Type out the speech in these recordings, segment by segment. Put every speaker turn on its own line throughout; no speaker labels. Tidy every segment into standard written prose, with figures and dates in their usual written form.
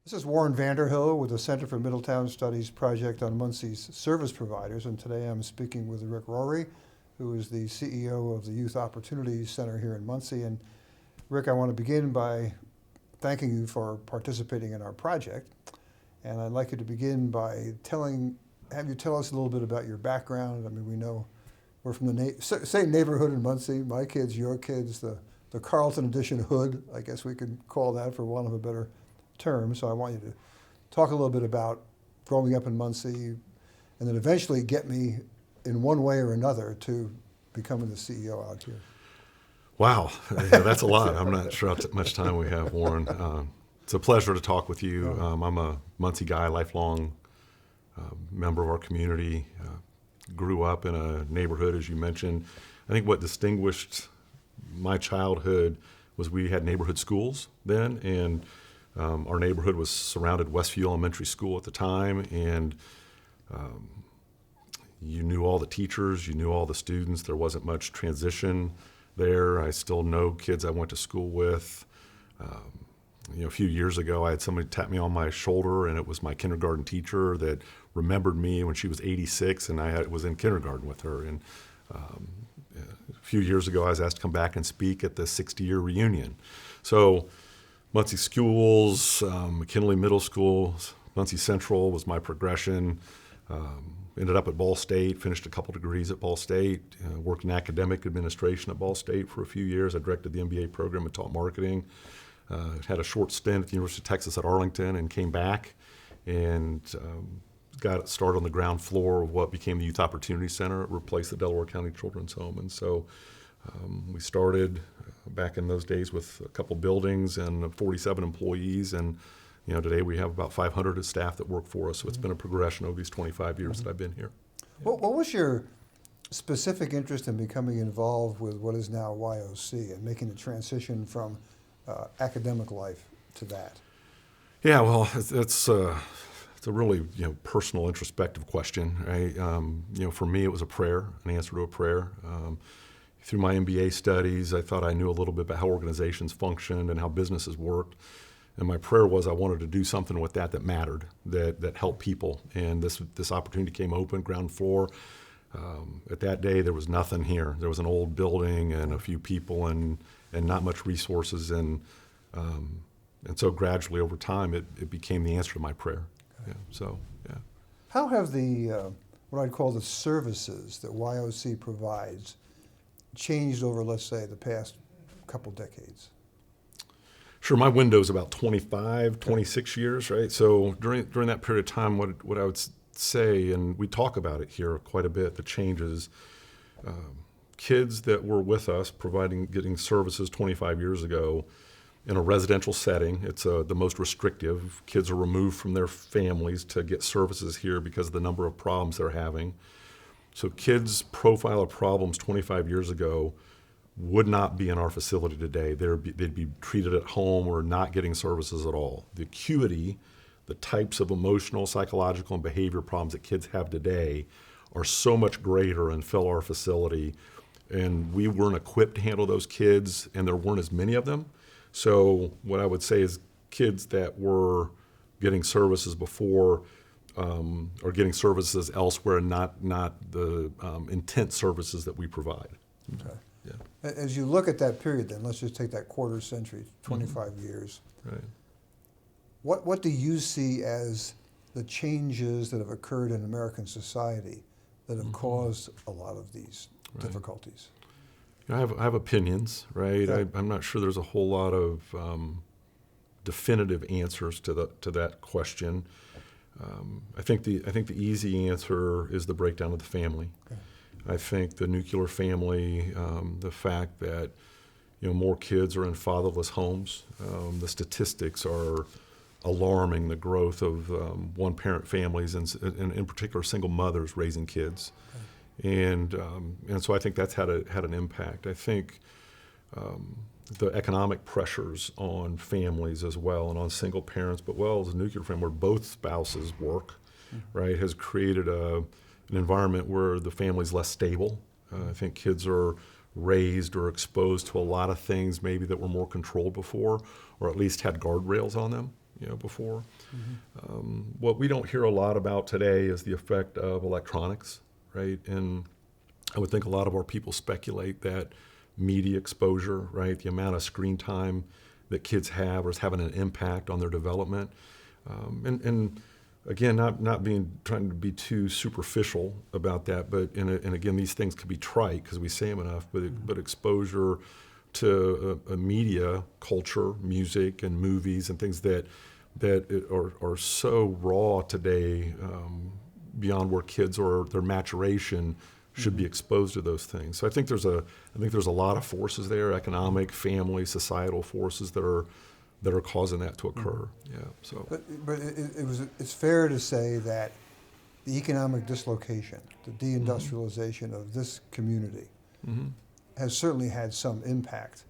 This is Warren Vanderhill with the Center for Middletown Studies project on Muncie's service providers, and today I'm speaking with Rick Rowray, who is the CEO of the Youth Opportunities Center here in Muncie. And Rick, I want to begin by thanking you for participating in our project, and I'd like you to begin by have you tell us a little bit about your background. I mean, we know we're from the same neighborhood in Muncie, my kids, your kids, the Carlton edition hood, I guess we could call that for want of a better term. So I want you to talk a little bit about growing up in Muncie and then eventually get me in one way or another to becoming the CEO out here.
Wow, yeah, that's a lot. I'm not sure how much time we have, Warren. It's a pleasure to talk with you. I'm a Muncie guy, lifelong member of our community. Grew up in a neighborhood, as you mentioned. I think what distinguished my childhood was we had neighborhood schools then, and our neighborhood was surrounded Westview Elementary School at the time, and you knew all the teachers, you knew all the students. There wasn't much transition there. I still know kids I went to school with. A few years ago, I had somebody tap me on my shoulder, and it was my kindergarten teacher that remembered me when she was 86, and I was in kindergarten with her. And a few years ago, I was asked to come back and speak at the 60-year reunion. So Muncie schools, McKinley Middle School, Muncie Central was my progression. Ended up at Ball State, finished a couple degrees at Ball State, worked in academic administration at Ball State for a few years. I directed the MBA program and taught marketing. Had a short stint at the University of Texas at Arlington and came back and got started on the ground floor of what became the Youth Opportunity Center. It replaced the Delaware County Children's Home. And so we started back in those days with a couple buildings and 47 employees, and today we have about 500 staff that work for us. So it's been a progression over these 25 years that I've been here.
What was your specific interest in becoming involved with what is now YOC and making the transition from academic life to that?
Yeah, well, it's a really personal, introspective question. Right? For me, it was a prayer, an answer to a prayer. Through my MBA studies, I thought I knew a little bit about how organizations functioned and how businesses worked. And my prayer was I wanted to do something with that mattered, that helped people. And this opportunity came open, ground floor. At that day, there was nothing here. There was an old building and a few people and not much resources. And so gradually over time, it became the answer to my prayer. Okay. Yeah.
How have the, what I'd call the services that YOC provides changed over, let's say, the past couple decades?
Sure, my window is about 25, 26 years, right? So during that period of time, what I would say, and we talk about it here quite a bit, the changes, kids that were with us getting services 25 years ago in a residential setting, it's the most restrictive. Kids are removed from their families to get services here because of the number of problems they're having. So kids' profile of problems 25 years ago would not be in our facility today. They'd be treated at home or not getting services at all. The acuity, the types of emotional, psychological, and behavior problems that kids have today are so much greater and fill our facility. And we weren't equipped to handle those kids, and there weren't as many of them. So what I would say is kids that were getting services before are getting services elsewhere, and not the intense services that we provide.
Okay.
Yeah.
As you look at that period, then let's just take that quarter century, 25 years.
Right.
What do you see as the changes that have occurred in American society that have caused a lot of these difficulties?
I have opinions, right?
Yeah.
I'm not sure there's a whole lot of definitive answers to that question. I think the easy answer is the breakdown of the family.
Okay.
I think the nuclear family, the fact that more kids are in fatherless homes, the statistics are alarming. The growth of one-parent families and in particular single mothers raising kids, and so I think that's had an impact. I think the economic pressures on families as well, and on single parents, but as a nuclear family where both spouses work, right, has created an environment where the family's less stable. I think kids are raised or exposed to a lot of things maybe that were more controlled before, or at least had guardrails on them. before. What we don't hear a lot about today is the effect of electronics, right? And I would think a lot of our people speculate that media exposure, right, the amount of screen time that kids have is having an impact on their development. And again, not trying to be too superficial about that, but and again, these things can be trite because we say them enough. But exposure to a media culture, music and movies and things that are so raw today, beyond where kids or their maturation should be exposed to those things. So I think there's a lot of forces there, economic, family, societal forces that are causing that to occur. Yeah. So.
But it's fair to say that the economic dislocation, the deindustrialization of this community, has certainly had some impact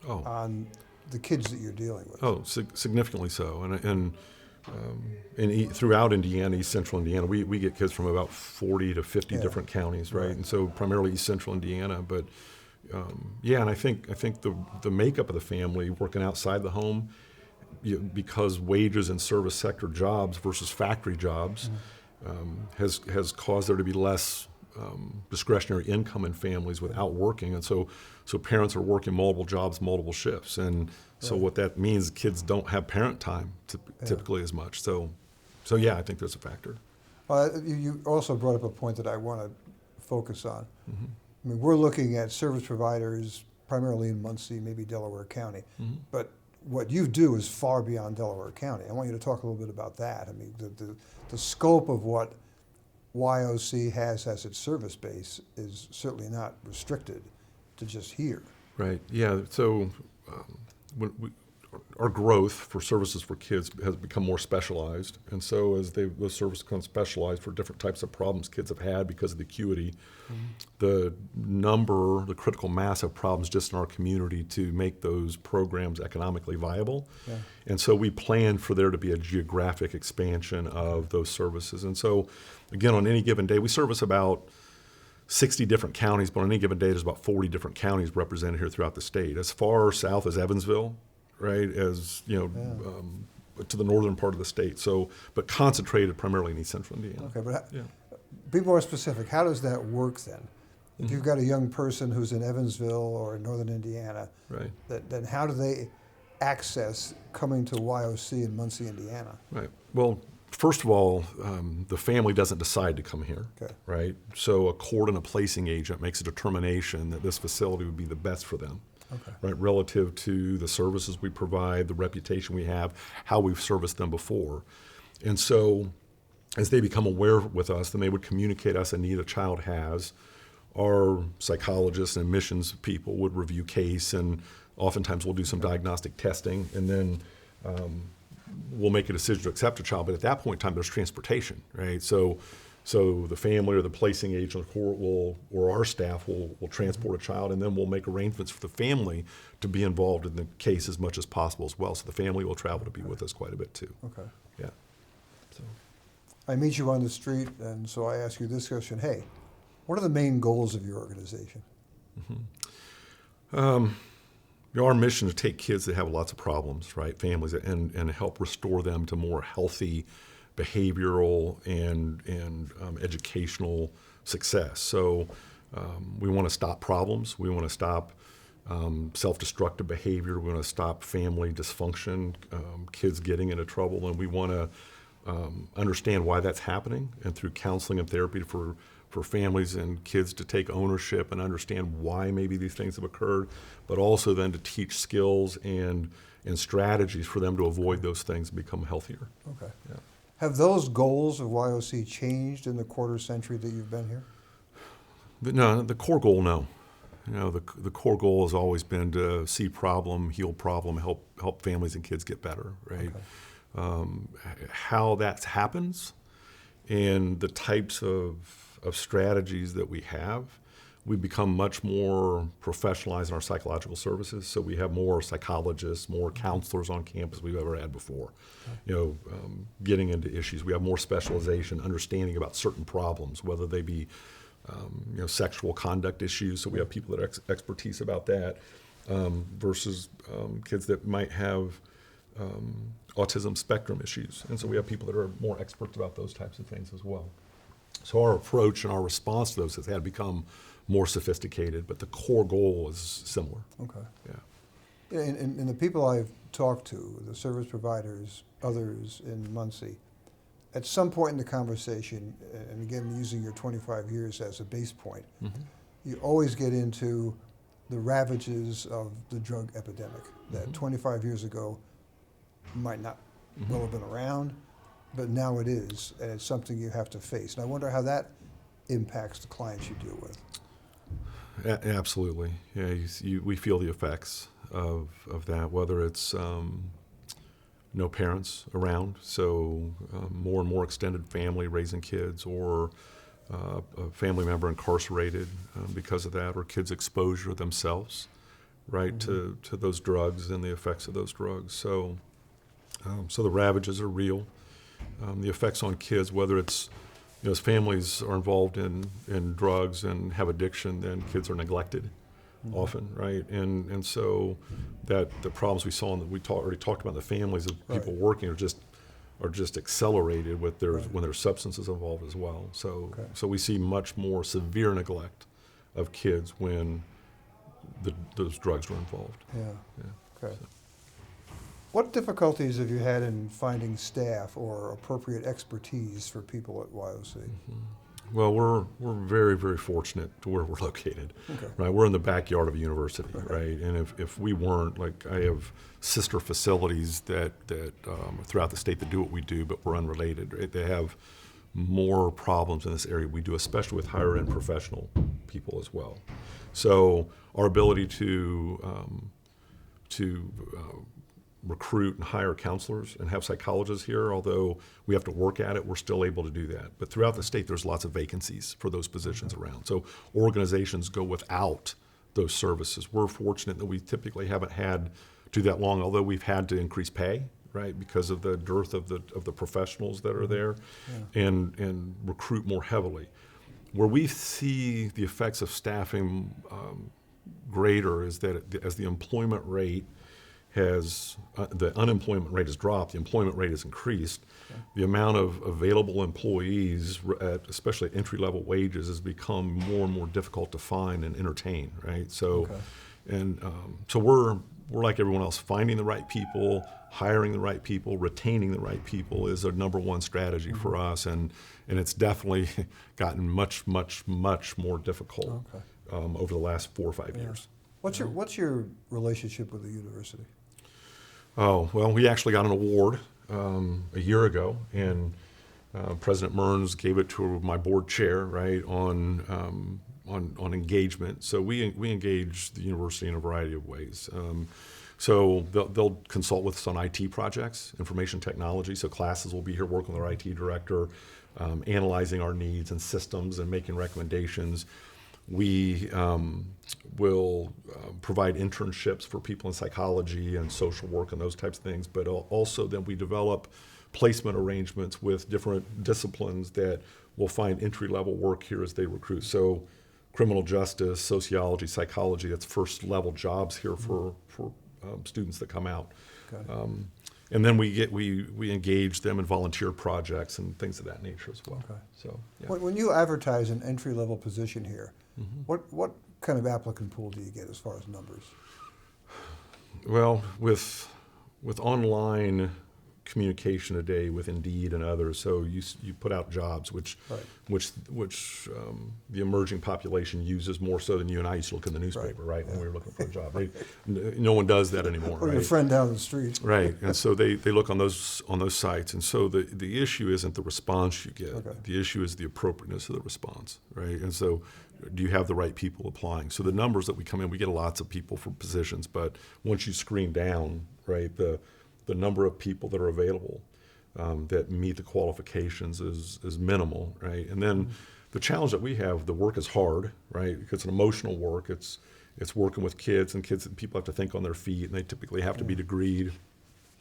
on the kids that you're dealing with.
Oh, significantly so. And throughout Indiana, East Central Indiana, we get kids from about 40 to 50 different counties, right? And so primarily East Central Indiana, but and I think the makeup of the family working outside the home, because wages in service sector jobs versus factory jobs has caused there to be less discretionary income in families without working, and so parents are working multiple jobs, multiple shifts, and so what that means, kids don't have parent time typically as much. So yeah, I think there's a factor.
You also brought up a point that I want to focus on. I mean, we're looking at service providers primarily in Muncie, maybe Delaware County, but what you do is far beyond Delaware County. I want you to talk a little bit about that. I mean, the scope of what YOC has as its service base is certainly not restricted to just here.
Right. Yeah. So our growth for services for kids has become more specialized, and so as those services become specialized for different types of problems kids have had because of the acuity, the critical mass of problems just in our community to make those programs economically viable. And so we plan for there to be a geographic expansion of those services. And so again, on any given day, we service about 60 different counties, but on any given day, there's about 40 different counties represented here throughout the state. As far south as Evansville, right, as to the northern part of the state. So, but concentrated primarily in East Central Indiana.
Okay, but be more specific. How does that work then? If you've got a young person who's in Evansville or in northern Indiana,
right,
then how do they access coming to YOC in Muncie, Indiana?
Right. Well, first of all, the family doesn't decide to come here, right? So a court and a placing agent makes a determination that this facility would be the best for them, right, relative to the services we provide, the reputation we have, how we've serviced them before. And so as they become aware with us, then they would communicate us a need a child has. Our psychologists and admissions people would review case, and oftentimes we'll do some diagnostic testing, and then we'll make a decision to accept a child. But at that point in time, there's transportation, right? So the family or the placing agent or our staff will transport a child, and then we'll make arrangements for the family to be involved in the case as much as possible as well. So the family will travel to be with us quite a bit too.
Okay.
Yeah. So
I meet you on the street, and so I ask you this question: hey, what are the main goals of your organization?
Our mission is to take kids that have lots of problems, right, families, and help restore them to more healthy behavioral and educational success. So we want to stop problems. We want to stop self-destructive behavior. We want to stop family dysfunction, kids getting into trouble, and we want to understand why that's happening, and through counseling and therapy for families and kids to take ownership and understand why maybe these things have occurred, but also then to teach skills and strategies for them to avoid those things and become healthier.
Okay.
Yeah.
Have those goals of YOC changed in the quarter century that you've been here?
No, the core goal, no. The core goal has always been to see problem, heal problem, help families and kids get better, right? How that happens and the types of strategies that we have, we've become much more professionalized in our psychological services. So we have more psychologists, more counselors on campus we've ever had before. Getting into issues. We have more specialization, understanding about certain problems, whether they be sexual conduct issues. So we have people that have expertise about that, versus kids that might have autism spectrum issues. And so we have people that are more experts about those types of things as well. So our approach and our response to those has had to become more sophisticated, but the core goal is similar.
Okay.
Yeah.
And the people I've talked to, the service providers, others in Muncie, at some point in the conversation, and again using your 25 years as a base point, you always get into the ravages of the drug epidemic that 25 years ago might not well have been around, but now it is, and it's something you have to face. And I wonder how that impacts the clients you deal with.
Absolutely. Yeah, we feel the effects of that, whether it's no parents around, so more and more extended family raising kids, or a family member incarcerated because of that, or kids' exposure themselves, right, to those drugs and the effects of those drugs. So the ravages are real. The effects on kids, whether it's, as families are involved in drugs and have addiction, then kids are neglected often, right? And so that the problems we saw, and we already talked about, the families of people working are just accelerated with when there's substances involved as well. So so we see much more severe neglect of kids when those drugs were involved.
Okay. So. What difficulties have you had in finding staff or appropriate expertise for people at YOC?
Well, we're very, very fortunate to where we're located. Right, we're in the backyard of a university, right? And if we weren't, like, I have sister facilities that throughout the state that do what we do, but we're unrelated. Right? They have more problems in this area we do, especially with higher end professional people as well. So our ability to recruit and hire counselors and have psychologists here, although we have to work at it, we're still able to do that. But throughout the state, there's lots of vacancies for those positions around. So organizations go without those services. We're fortunate that we typically haven't had to do that long, although we've had to increase pay, right, because of the dearth of the professionals that are there, and recruit more heavily. Where we see the effects of staffing greater is that as the employment rate the unemployment rate has dropped, the employment rate has increased, the amount of available employees, especially at entry-level wages, has become more and more difficult to find and entertain, right? So, so we're like everyone else, finding the right people, hiring the right people, retaining the right people is our number one strategy for us, and it's definitely gotten much, much, much more difficult over the last 4 or 5 years.
What's your relationship with the university?
Oh, well, we actually got an award a year ago, and President Mearns gave it to my board chair, right, on engagement. So we engage the university in a variety of ways. So they'll consult with us on IT projects, information technology. So classes will be here working with our IT director, analyzing our needs and systems and making recommendations. We will provide internships for people in psychology and social work and those types of things, but also then we develop placement arrangements with different disciplines that will find entry-level work here as they recruit. So criminal justice, sociology, psychology, that's first-level jobs here for students that come out. And then we engage them in volunteer projects and things of that nature as well. So
when you advertise an entry-level position here, what kind of applicant pool do you get as far as numbers?
Well, with online communication today with Indeed and others, so you put out jobs which the emerging population uses more so than you and I used to look in the newspaper, right, when we were looking for a job. No one does that anymore,
or your friend down the street.
Right, and so they look on those sites, and so the issue isn't the response you get. The issue is the appropriateness of the response, right? And so do you have the right people applying? So the numbers that we come in, we get lots of people for positions, but once you screen down, right, the number of people that are available that meet the qualifications is minimal, right? And then the challenge that we have, the work is hard, right? Because it's an emotional work. It's working with kids, and people have to think on their feet, and they typically have to be degreed.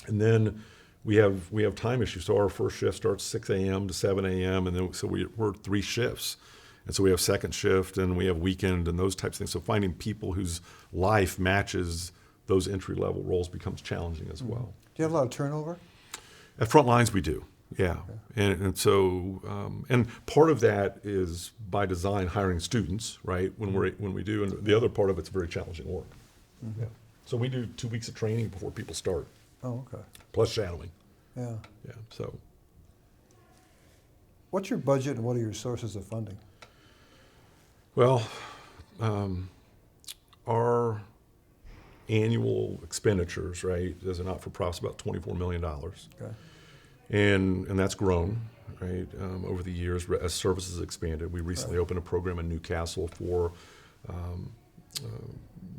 And then we have time issues. So our first shift starts 6 a.m. to 7 a.m., and then so we're 3 shifts. And so we have second shift, and we have weekend and those types of things. So finding people whose life matches those entry-level roles becomes challenging as well.
Do you have a lot of turnover?
At front lines, we do, yeah. And so, and part of that is by design hiring students, right, when we do, and the other part of it's very challenging work. Yeah. So we do 2 weeks of training before people start,
Oh, okay.
plus shadowing.
Yeah.
Yeah, so.
What's your budget and what are your sources of funding?
Well, our annual expenditures, right, as a not-for-profit, is about $24 million.
Okay.
And that's grown, right, over the years as services expanded. We recently opened a program in Newcastle for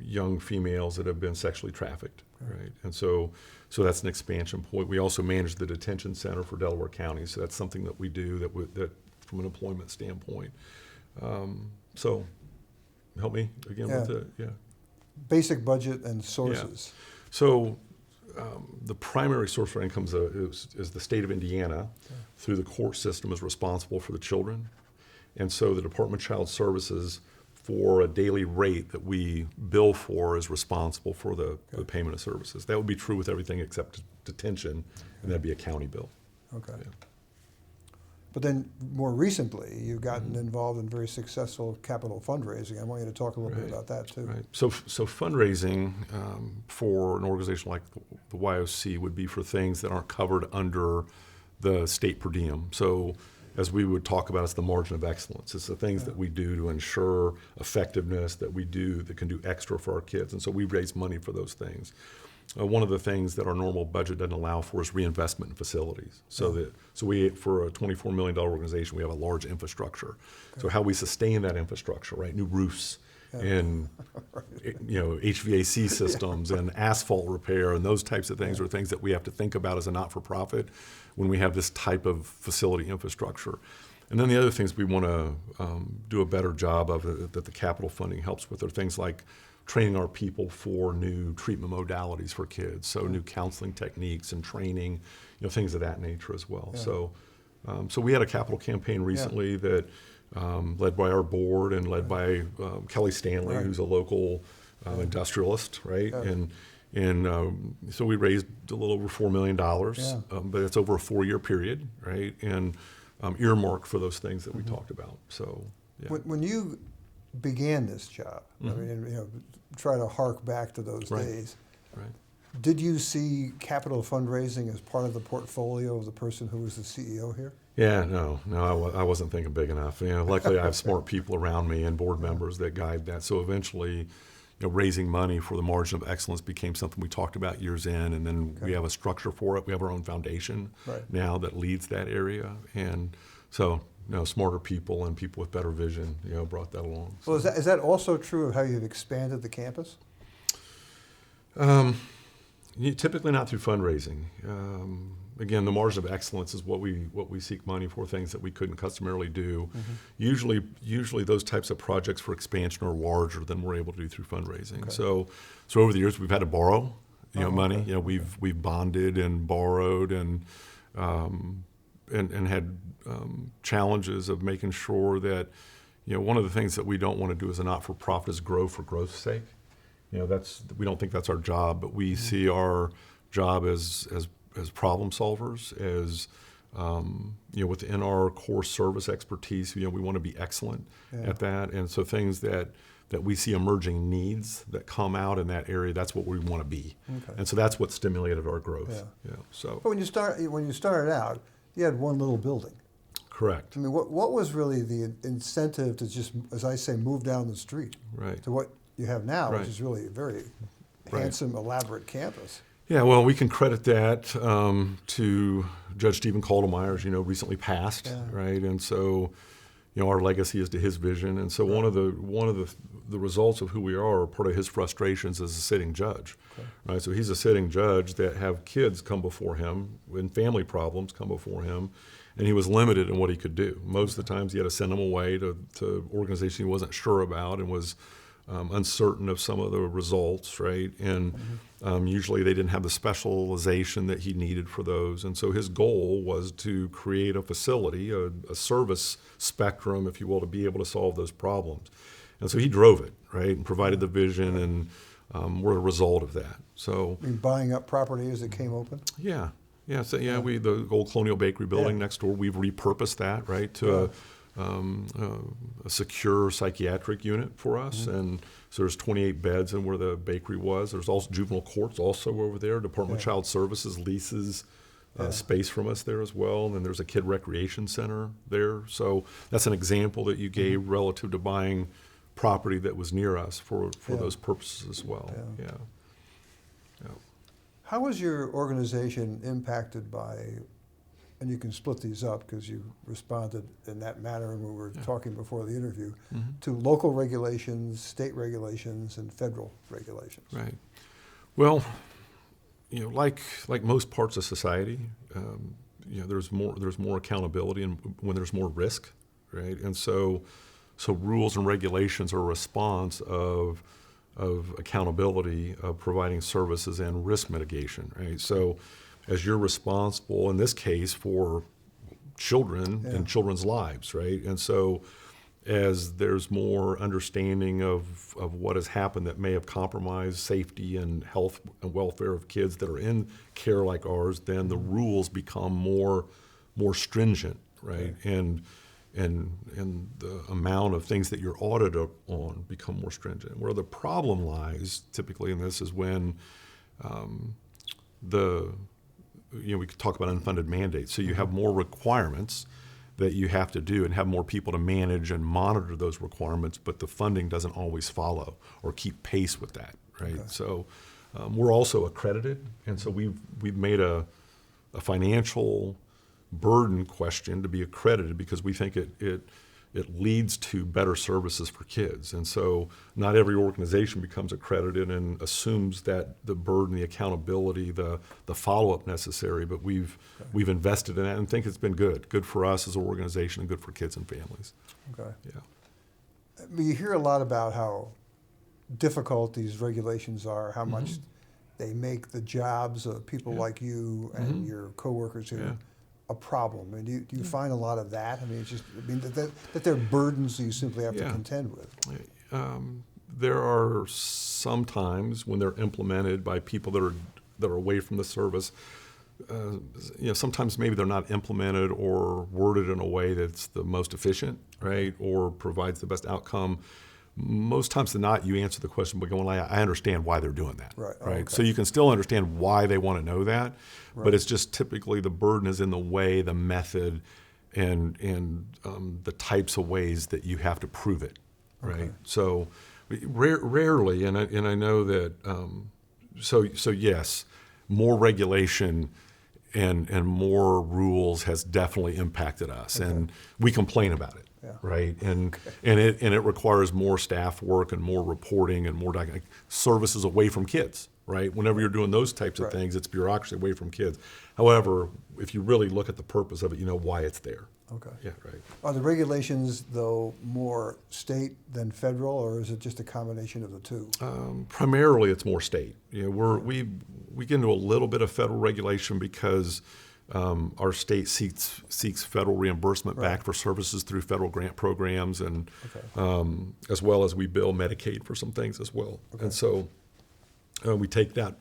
young females that have been sexually trafficked, right? And so that's an expansion point. We also manage the detention center for Delaware County, so that's something that we do that from an employment standpoint. So help me again with the,
Basic budget and sources.
Yeah. So the primary source for income is the state of Indiana, through the court system, is responsible for the children. And so the Department of Child Services, for a daily rate that we bill for, is responsible for the payment of services. That would be true with everything except detention, and that'd be a county bill.
Okay.
Yeah.
But then more recently, you've gotten involved in very successful capital fundraising. I want you to talk a little bit about that too.
Right. So fundraising for an organization like the YOC would be for things that aren't covered under the state per diem. So as we would talk about, it's the margin of excellence. It's the things that we do to ensure effectiveness, that we do that can do extra for our kids. And so we raise money for those things. One of the things that our normal budget doesn't allow for is reinvestment in facilities. So we, for a $24 million organization, we have a large infrastructure. So how we sustain that infrastructure, right? New roofs and HVAC systems and asphalt repair and those types of things are things that we have to think about as a not-for-profit when we have this type of facility infrastructure. And then the other things we want to do a better job of that the capital funding helps with are things like training our people for new treatment modalities for kids, so new counseling techniques and training, things of that nature as well. Yeah. So we had a capital campaign recently that led by our board and led by Kelly Stanley, who's a local industrialist, right? And so we raised a little over $4 million, but it's over a 4-year period, right? And earmarked for those things that we talked about. So yeah.
When you began this job, I mean, try to hark back to those days.
Right.
Did you see capital fundraising as part of the portfolio of the person who was the CEO here?
Yeah, no, I wasn't thinking big enough. Luckily I have smart people around me and board members that guide that. So eventually, raising money for the margin of excellence became something we talked about years in, and then we have a structure for it. We have our own foundation now that leads that area, and so smarter people and people with better vision, brought that along. So.
Well, is that also true of how you've expanded the campus?
Typically not through fundraising. Again, the margin of excellence is what we seek money for, things that we couldn't customarily do. Usually those types of projects for expansion are larger than we're able to do through fundraising. Okay. So over the years we've had to borrow, money. Okay. We've bonded and borrowed and had challenges of making sure that, one of the things that we don't want to do as a not-for-profit is grow for growth's sake. We don't think that's our job, but we see our job as problem solvers, as within our core service expertise. We want to be excellent at that, and so things that we see emerging needs that come out in that area, that's what we want to be, and so that's what stimulated our growth. So,
but when you started out, you had one little building.
Correct.
I mean, what was really the incentive to just, as I say, move down the street to what you have now, which is really a very handsome, elaborate campus?
Yeah, well, we can credit that to Judge Stephen Kaldemeyer, as recently passed, right? And so, our legacy is to his vision. And so one of the results of who we are part of his frustrations as a sitting judge, right? So he's a sitting judge that have kids come before him and family problems come before him, and he was limited in what he could do. Most of the times he had to send them away to organizations he wasn't sure about and was uncertain of some of the results, right? And usually they didn't have the specialization that he needed for those. And so his goal was to create a facility, a service spectrum, if you will, to be able to solve those problems. And so he drove it, right? And provided the vision and were a result of that. So,
I mean, buying up property as it came open?
yeah. Yeah, so the old Colonial Bakery building next door, we've repurposed that, right, to a secure psychiatric unit for us. And so there's 28 beds in where the bakery was. There's also juvenile courts also over there. Department of Child Services leases space from us there as well. And then there's a kid recreation center there. So that's an example that you gave relative to buying property that was near us for those purposes as well. Yeah.
How was your organization impacted by, and you can split these up because you responded in that manner when we were talking before the interview, to local regulations, state regulations, and federal regulations?
Right. Well, like most parts of society, there's more accountability and when there's more risk, right? And so rules and regulations are a response of accountability, of providing services and risk mitigation, right? So as you're responsible, in this case, for children and children's lives, right? And so as there's more understanding of what has happened that may have compromised safety and health and welfare of kids that are in care like ours, then the rules become more stringent, right? And the amount of things that you're audited on become more stringent. Where the problem lies typically in this is when we could talk about unfunded mandates. So you have more requirements that you have to do and have more people to manage and monitor those requirements, but the funding doesn't always follow or keep pace with that, right? Okay. So we're also accredited, and so we've made a financial burden question to be accredited because we think it leads to better services for kids. And so not every organization becomes accredited and assumes that the burden, the accountability, the follow-up necessary, but we've invested in that and think it's been good for us as an organization and good for kids and families.
Okay.
Yeah.
You hear a lot about how difficult these regulations are, how much they make the jobs of people like you and your coworkers here a problem. And do you find a lot of that? I mean, it's just that they're burdens you simply have to contend with.
There are some times when they're implemented by people that are away from the service. Sometimes maybe they're not implemented or worded in a way that's the most efficient, right, or provides the best outcome. Most times than not, you answer the question by going, I understand why they're doing that. Right.
Okay.
So you can still understand why they want to know that, but it's just typically the burden is in the way, the method, and the types of ways that you have to prove it, right? Okay. So rarely, and I know that. So yes, more regulation and more rules has definitely impacted us, and we complain about it. Yeah. Right, and it requires more staff work and more reporting and more services away from kids. Right, whenever you're doing those types of things, it's bureaucracy away from kids. However, if you really look at the purpose of it, you know why it's there.
Okay.
Yeah. Right.
Are the regulations though more state than federal, or is it just a combination of the two?
Primarily, it's more state. We get into a little bit of federal regulation because. Our state seeks federal reimbursement back for services through federal grant programs, and as well as we bill Medicaid for some things as well. Okay. And so we take that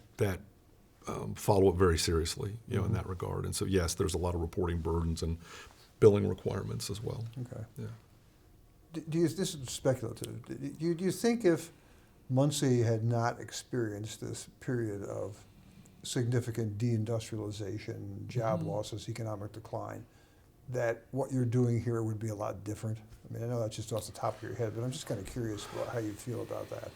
follow-up very seriously, in that regard. And so yes, there's a lot of reporting burdens and billing requirements as well. Okay. Yeah.
This is speculative. Do you think if Muncie had not experienced this period of significant deindustrialization, job losses, economic decline, that what you're doing here would be a lot different? I mean, I know that's just off the top of your head, but I'm just kind of curious how you feel about that.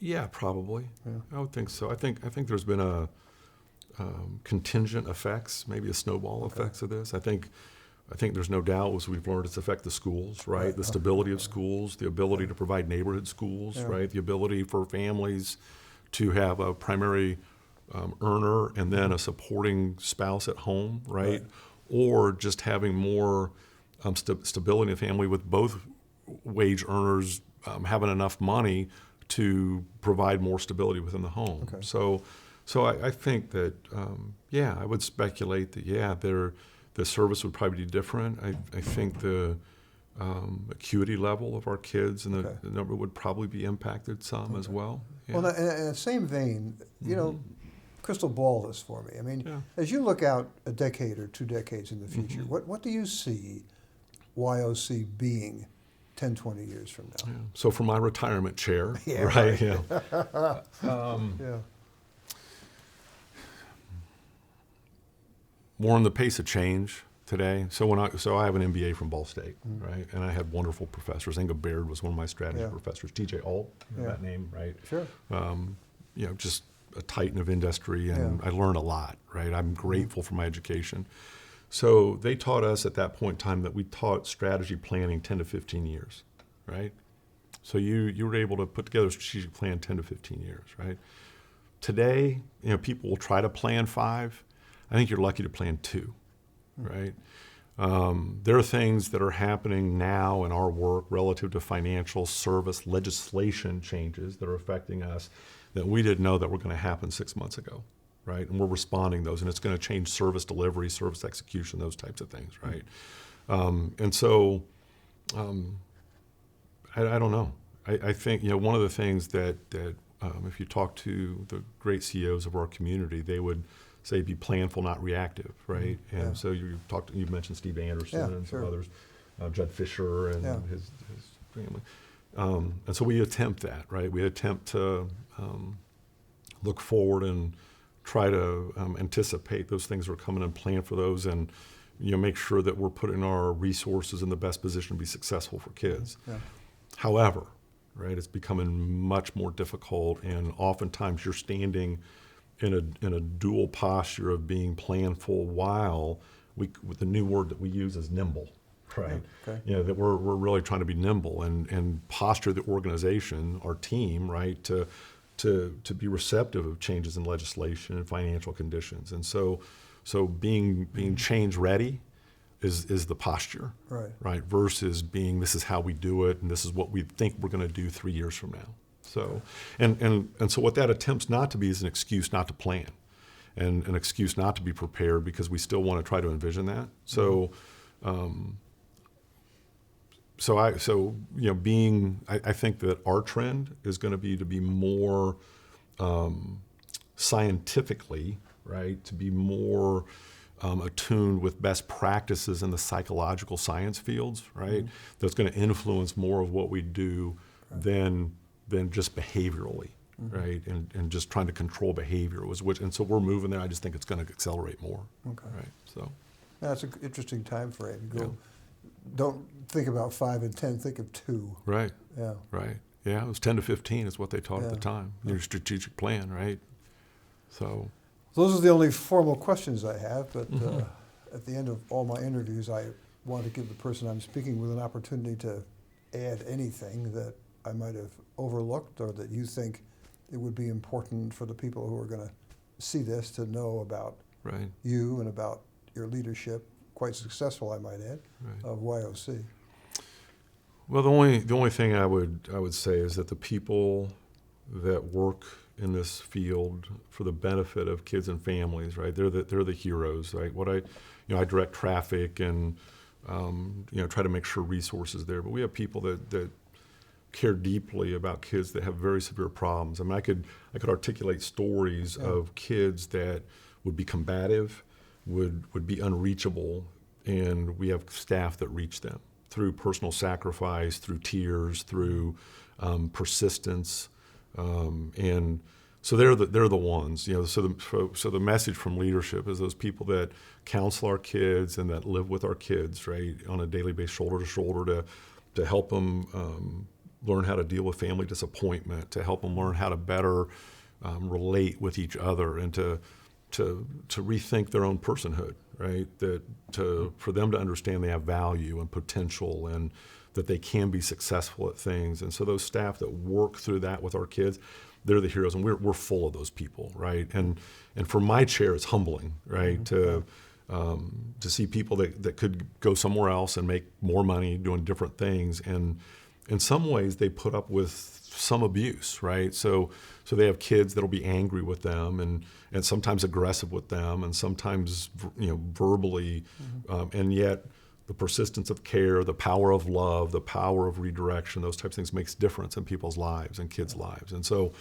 Yeah, probably. Yeah. I would think so. I think there's been a contingent effects, maybe a snowball effects of this. I think there's no doubt, as we've learned, it's affect the schools, right? The stability of schools, the ability to provide neighborhood schools, right? The ability for families to have a primary earner and then a supporting spouse at home, right? Or just having more stability in the family with both wage earners having enough money to provide more stability within the home. Okay. So I think that, I would speculate that, the service would probably be different. I think acuity level of our kids, and
Okay.
the number would probably be impacted some as well. Yeah.
Well, in the same vein, you know, crystal ball this for me. I mean,
Yeah.
as you look out a decade or 2 decades in the future, what do you see YOC being 10, 20 years from now?
Yeah. So for my retirement chair,
Yeah,
right?
right.
Yeah.
Yeah.
More on the pace of change today. So I have an MBA from Ball State, right? And I had wonderful professors. Inga Baird was one of my strategy
Yeah.
professors. TJ Alt, you know
Yeah.
that name, right?
Sure.
You know, just a titan of industry, and
Yeah.
I learned a lot, right? I'm grateful for my education. So they taught us at that point in time that we taught strategy planning 10 to 15 years, right? So you were able to put together a strategic plan 10 to 15 years, right? Today, you know, people will try to plan 5. I think you're lucky to plan 2, right? There are things that are happening now in our work relative to financial service legislation changes that are affecting us that we didn't know that were going to happen 6 months ago, right? And we're responding to those, and it's going to change service delivery, service execution, those types of things, right? And so I don't know. I think, you know, one of the things that if you talk to the great CEOs of our community, they would say be planful, not reactive, right? And so you mentioned Steve Anderson and some others, Judd Fisher and his family. And so we attempt that, right? We attempt to look forward and try to anticipate those things that are coming and plan for those, and you know, make sure that we're putting our resources in the best position to be successful for kids. However, right, it's becoming much more difficult, and oftentimes you're standing in a dual posture of being planful while with the new word that we use is nimble, right?
Okay.
You know, that we're really trying to be nimble and posture the organization, our team, right, to be receptive of changes in legislation and financial conditions. And so being change ready is the posture, right? Versus being, this is how we do it and this is what we think we're going to do 3 years from now. So, and so what that attempts not to be is an excuse not to plan, and an excuse not to be prepared, because we still want to try to envision that. So, so you know, I think that our trend is going to be more scientifically, right, to be more attuned with best practices in the psychological science fields, right? That's going to influence more of what we do than just behaviorally, right? And just trying to control behavior and so we're moving there. I just think it's going to accelerate more.
Okay.
Right. So
That's an interesting time frame. Don't think about 5 and 10. Think of 2.
Right.
Yeah.
Right. Yeah. It was 10 to 15 is what they taught at the time. Your strategic plan, right? So.
Those are the only formal questions I have, but at the end of all my interviews, I want to give the person I'm speaking with an opportunity to add anything that I might have overlooked, or that you think it would be important for the people who are going to see this to know about you and about your leadership, quite successful, I might add, of YOC.
Well, the only thing I would say is that the people that work in this field for the benefit of kids and families, right? They're the heroes, right? I direct traffic and try to make sure resources there. But we have people that care deeply about kids that have very severe problems. I mean, I could articulate stories of kids that would be combative, would be unreachable, and we have staff that reach them through personal sacrifice, through tears, through persistence, and so they're the ones. You know, so the message from leadership is those people that counsel our kids and that live with our kids, right, on a daily basis, shoulder to shoulder, to help them learn how to deal with family disappointment, to help them learn how to better relate with each other, and to rethink their own personhood, right? For them to understand they have value and potential, and that they can be successful at things. And so those staff that work through that with our kids, they're the heroes, and we're full of those people, right? And for my chair, it's humbling, right? To see people that could go somewhere else and make more money doing different things, and in some ways they put up with some abuse, right? So they have kids that'll be angry with them and sometimes aggressive with them, and sometimes verbally, and yet the persistence of care, the power of love, the power of redirection, those types of things makes difference in people's lives and kids' lives. And so,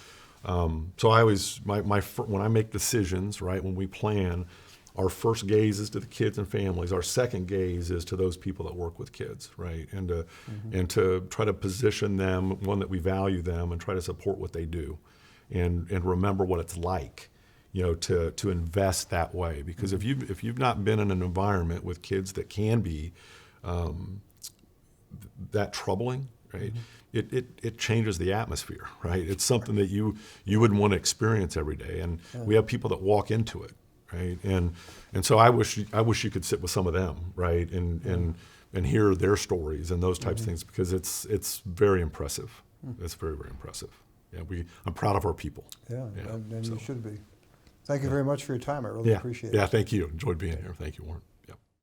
so I always, when I make decisions, right, when we plan, our first gaze is to the kids and families. Our second gaze is to those people that work with kids, right, and to try to position them, one, that we value them, and try to support what they do, and remember what it's like, to invest that way. Because if you've not been in an environment with kids that can be that troubling, right, it changes the atmosphere, right? It's something that you wouldn't want to experience every day, and we have people that walk into it, right? And so I wish you could sit with some of them, right, and hear their stories and those types of things, because it's very impressive. It's very, very impressive. Yeah, I'm proud of our people.
Yeah,
Yeah,
and
so.
you should be. Thank you very much for your time. I really appreciate it.
Yeah, thank you. Enjoyed being here. Thank you, Warren.